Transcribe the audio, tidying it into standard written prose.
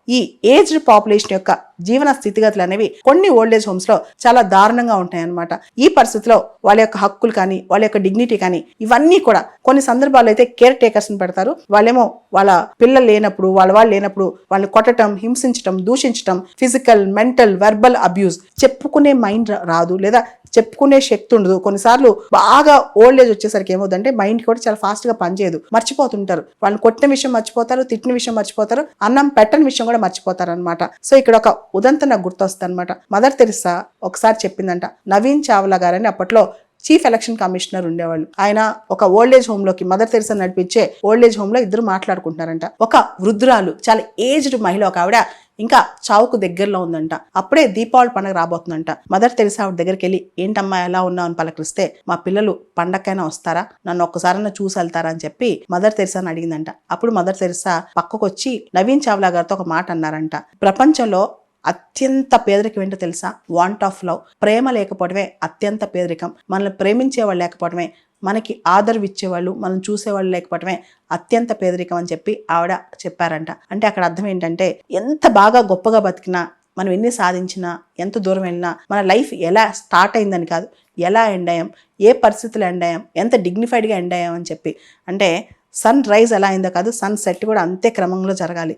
ఈ aged population యొక్క జీవన స్థితిగతులు అనేవి కొన్ని ఓల్డేజ్ హోమ్స్ లో చాలా దారుణంగా ఉంటాయన్నమాట. ఈ పరిస్థితిలో వాళ్ళ యొక్క హక్కులు కానీ వాళ్ళ యొక్క డిగ్నిటీ కానీ ఇవన్నీ కూడా కొన్ని సందర్భాల్లో అయితే కేర్ టేకర్స్ ని పెడతారు. వాళ్ళేమో వాళ్ళ పిల్లలు లేనప్పుడు వాళ్ళు లేనప్పుడు వాళ్ళని కొట్టడం, హింసించడం, దూషించడం, ఫిజికల్, మెంటల్, వెర్బల్ అబ్యూస్, చెప్పుకునే మైండ్ రాదు లేదా చెప్పుకునే శక్తి ఉండదు. కొన్నిసార్లు బాగా ఓల్డ్ ఏజ్ వచ్చేసరికి ఏమవుతుందంటే మైండ్ కూడా చాలా ఫాస్ట్ గా పనిచేయదు, మర్చిపోతుంటారు. వాళ్ళని కొట్టిన విషయం మర్చిపోతారు, తిట్టిన విషయం మర్చిపోతారు, అన్నం పెట్టని విషయం కూడా మర్చిపోతారు అనమాట. సో ఇక్కడ ఒక ఉదంతం నాకు గుర్తొస్తుంది అనమాట. మదర్ తెరిసా ఒకసారి చెప్పిందంట, నవీన్ చావ్లా గారని అప్పట్లో చీఫ్ ఎలక్షన్ కమిషనర్ ఉండేవాళ్ళు. ఆయన ఒక ఓల్డేజ్ హోమ్ లోకి, మదర్ తెరిసా నడిపించే ఓల్డేజ్ హోమ్ లో ఇద్దరు మాట్లాడుకుంటున్నారంట. ఒక వృద్ధురాలు, చాలా ఏజ్డ్ మహిళ, ఒక ఆవిడ ఇంకా చావుకు దగ్గరలో ఉందంట. అప్పుడే దీపావళి పండుగ రాబోతుందంట. మదర్ తెరిసా ఆవిడ దగ్గరికి వెళ్ళి, ఏంటమ్మా ఎలా ఉన్నావు అని పలకరిస్తే, మా పిల్లలు పండక్కైనా వస్తారా, నన్ను ఒక్కసారైనా చూసి వెళ్తారా అని చెప్పి మదర్ తెరిసాని అడిగిందంట. అప్పుడు మదర్ తెరిసా పక్కకు వచ్చి నవీన్ చావ్లా గారితో ఒక మాట అన్నారంట, ప్రపంచంలో అత్యంత పేదరికం ఏంటో తెలుసా? Want of love. ప్రేమ లేకపోవడమే అత్యంత పేదరికం. మనల్ని ప్రేమించేవాళ్ళు లేకపోవడమే, మనకి ఆదరవిచ్చేవాళ్ళు, మనం చూసేవాళ్ళు లేకపోవడమే అత్యంత పేదరికం అని చెప్పి ఆవిడ చెప్పారంట. అంటే అక్కడ అర్థం ఏంటంటే, ఎంత బాగా గొప్పగా బతికినా, మనం ఎన్ని సాధించినా, ఎంత దూరం వెళ్ళినా, మన లైఫ్ ఎలా స్టార్ట్ అయిందని కాదు, ఎలా ఎండ్ అయ్యాం, ఏ పరిస్థితులు ఎండ్ అయ్యాం, ఎంత డిగ్నిఫైడ్గా ఎండ్ అయ్యాం అని చెప్పి. అంటే సన్ రైజ్ ఎలా అయిందో కాదు, సన్ సెట్ కూడా అంతే క్రమంలో జరగాలి.